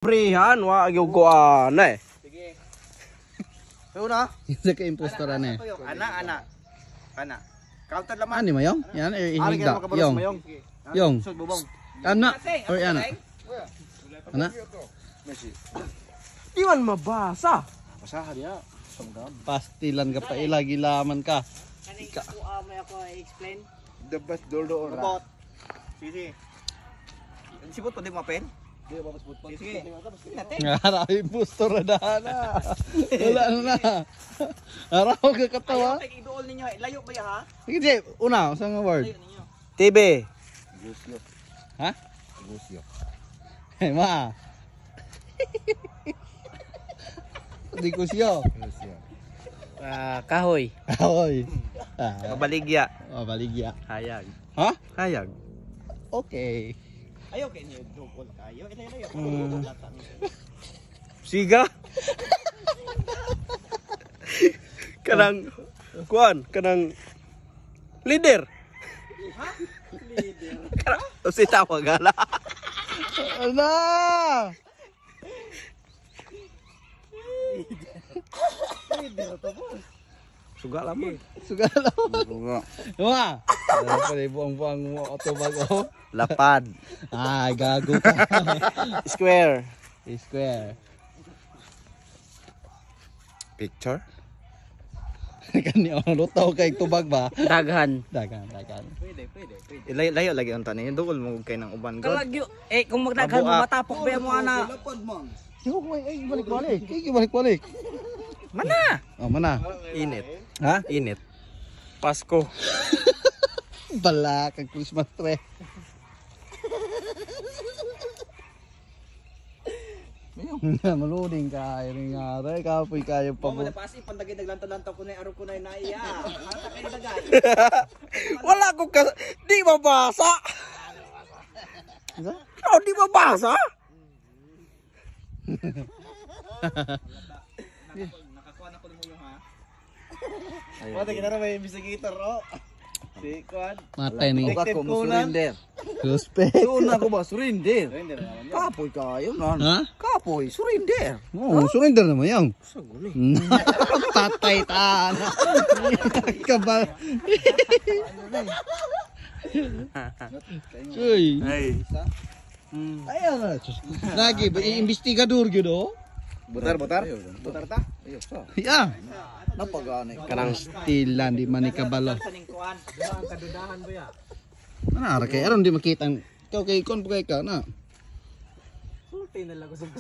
Prihan, wa gyud ko ana eh. Sige. Una. Isa ka impostor ana. Ana. Counter laman. Ani mayong? Yan ihigda. Yung. Ana. Oy ana. Ana. Di man mabasa. Basahan niya. Pastilan ka pa ilagi laman ka. Kani ko may ako i-explain. The best doldo ora. Robot. Sige. Sibot pa di mo pen? Di ba mas button? Sige. Ngara impostor na na. Wala na. Araw ka katawa. Ay, idool ninyo. Layo ba ya ha? Sige, Jay. Una, sa nga word. Layo ninyo. TV. Gusyo. Ha? Gusyo. Hey, ma. Di ko siya. Gusyo. Kahoy. Oy. Mabaligya. Baligya. Hayag. Ha? Hayag. Okay. Ayaw kay niyo double kayo. Layo. Siga. Kanang kuan, kanang leader. Ha? Leader. Si tawag gala. Ala! Leader to po. Suga lamang. Sugalo. Bunga. Ma. Ano pa rin buang-buang mo otobago? Lapad. Ay, gago ka. Square. Square. Picture. Kani ang lutaw kay tubag ba? Daghan. Dagan. Pwede. Layo lagi ang tanin. Dugol mo kay nang uban god. Kalagyo. Kung magdaghan mo matapok ba mo ana? Lapad man. Yo, ay balik-balik. Balik-balik. Mana? Oh, mana? Init. Ha? Init. Pasko. Bala kag Christmas tree. Maluding ka, ring aray, kapoy kayo pa po. Pasi pandagay naglantaw-lantaw ko na araw ko na naiya. Hata kay dagay. Wala ko di mabasa. Oh, di mabasa. Nakakuha na ko mo yung ha. Wala kita na may investigator oh. Si Kwan. Matay ni. Ako mo surrender. Respect. Doon ako ba surrender? Kapoy kayo nan. Ha? Kapoy surrender. Oo, surrender naman yan. Saguli. Patay ta. Kabal. Uy. Ay. Ayan na. Lagi, investigador gyud oh. Butar ta? Ayo sa. Ya. Napagani. Karang stilan di man ikabalo. Sa ning kuan. Ang kadudahan ba ya? Ano ara kay aron di makita ikaw kay kon kay ka na. Sulti na lang ko sa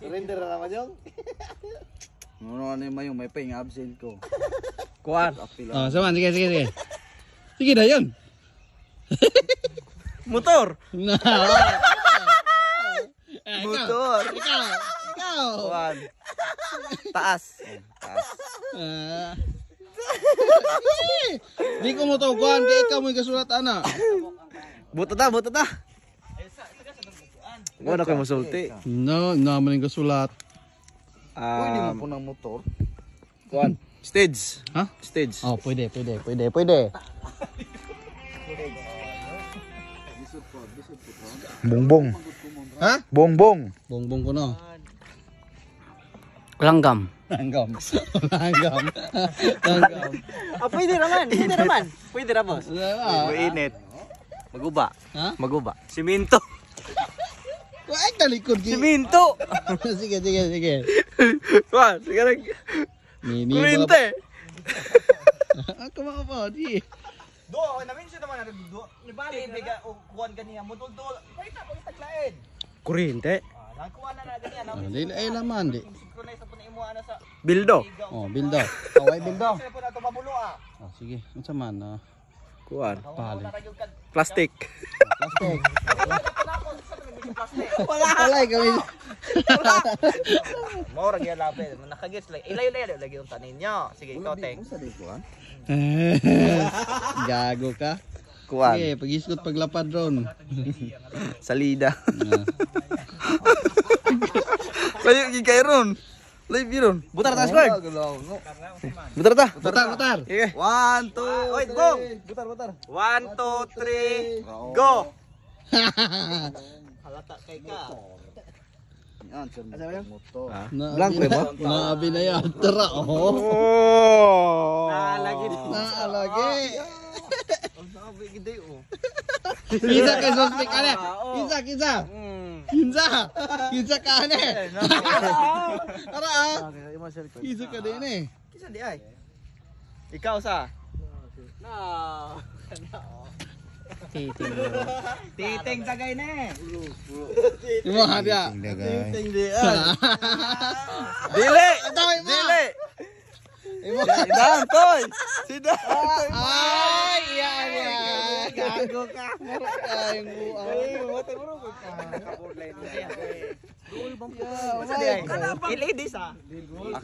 Surrender na naman yung. Ano may paying absent ko. Kuan. Oh, saman sige. Sige na yun. Motor. Na. Motor. Ikaw. Kuan. Taas. Ah. Di ko mo tawagan kay ikaw mo gasulat ana. Buto ta. Wala ko masulti. No, naman yung gasulat. Pwede mo po ng motor. Kuan. Stage. Ha? Stage. Oh, pwede. Bongbong. Ha? Bongbong. Bongbong ko no. Langgam. Langgam. Pwede na boss. Mainit. Maguba. Ha? Maguba. Simento. Ay, talikod ki. Simento. Sige. Kuan. Sige lang. Nini. Kurente. Ako mga po, di. Do, namin siya naman do. Ni bali biga kuan ganiya mo dol. Pwede ko itaglain. Kurente. Nagkuha na ganiya namin. Dili ay laman di. Synchronize po na imo ana sa Bildo. Oh, bildo. Kaway bildo. Sila po na to mabulo ah. Oh, sige. Unsa man na? Kuan. Pali. Plastic. Plastic. Wala. Kami. Mo ra gyud labi. Nakagets like ilayo lagi yung tanin nyo. Sige, ikaw tek. Gago ka. Kuan. Sige, pag-iskot paglapad ron. Salida. Layo gi kay ron. Live yun. Butar ta squad. Butar ta. Butar. Okay. 1 2 Wait, go. Butar. 1 2 3 go. Halata kay ka. Asa ba yun? Blanco ba? Naabi na yan. Tara, oh. Oh! Naalagi. Naalagi. Sabi gede oh. Kinsa kay suspect ane. Kinsa. Kinsa ka ane. Tara ah. Kinsa ka din eh. Kisa di ay. Ikaw sa? Titing tagay na eh. Imo hada. Dili! Tawag mo. Dili! Sidan, toy! Sidan! Ay, yan. Gago ka. Ay, LED sa.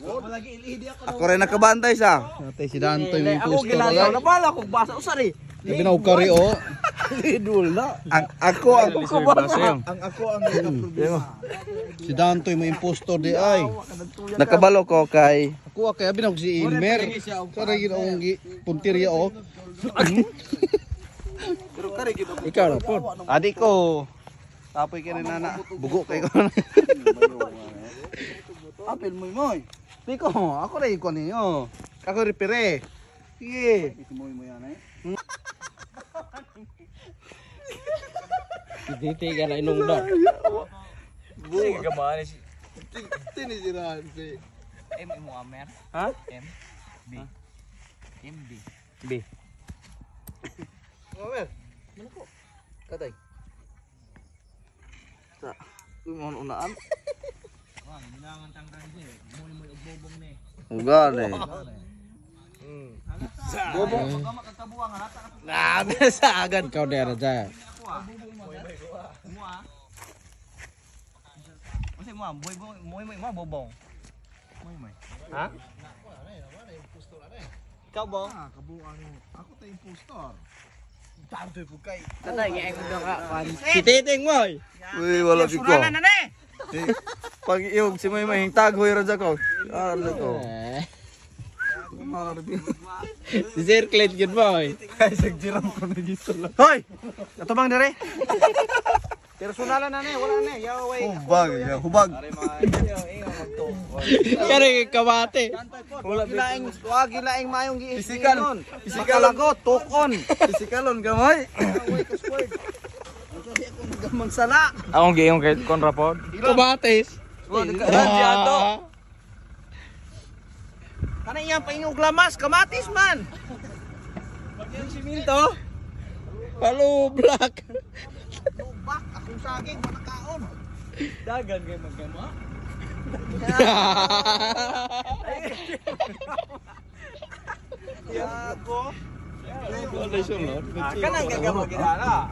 Malagi LED ako. Ako rin nakabantay sa. Natay si Dantoy may Ako impostor. ginagaw na bala ko basa usari. Gabi na ukari oh. Ako kabantay. Ang ako ang nagka-problema. Si Dantoy may impostor di ay. Nakabalo ko kay Ako kaya binawag si Ilmer. Kaya ginaong puntirya oh. ikaw na po. Adik ko. Tapoy ka rin nana. Bugo kay ko. Apel mo mo. Piko, ako rin ko ninyo. Ako repere. Sige. Isumoy mo yan eh. Titigan na inong da. Sige ka ba ni Tinisirahan si. M mo amer? Ha? M B. M B. B. Over. Ano ko? Katay. Sa imong unaan. Bilangan tangkang ni. Mo mo ugbobong ni. Ugal eh. Bobong pagka makakabuang halata na. Nabi sa agad. Ikaw dera dyan. Ako ah. Mo ah. Kasi mo ah, boy mo bobong. Moy. Ha? Ikaw bong? Kabuan mo. Ako tayo impostor. Dantoy po kay. Tatay nga ay ka. Kititing mo. Uy, wala si ko. Suranan na ni. Pag iyog si may mahintag hoy ra ko. Ano ko. Si Sir Clint good boy. Ay sagjiram ko na dito lang. Hoy! Katubang dire. Personalan na ni, wala na. Yaway. Hubag, hubag. Kaya kabate. Wala gilaing, wag gilaing mayong Physical. giinon. Physical. Makalagot, tukon. Pisikalon gamay. Gamang sala. Akong giyong kay konrapod. Kabates. Radyato. Kana iyang paingog lamas, kamatis man. Yung siminto. Palo black. Bak, akong saging, manakaon. Dagan kayo magkama. Yago. Wala siya, Lord. Kanang gagama ginala.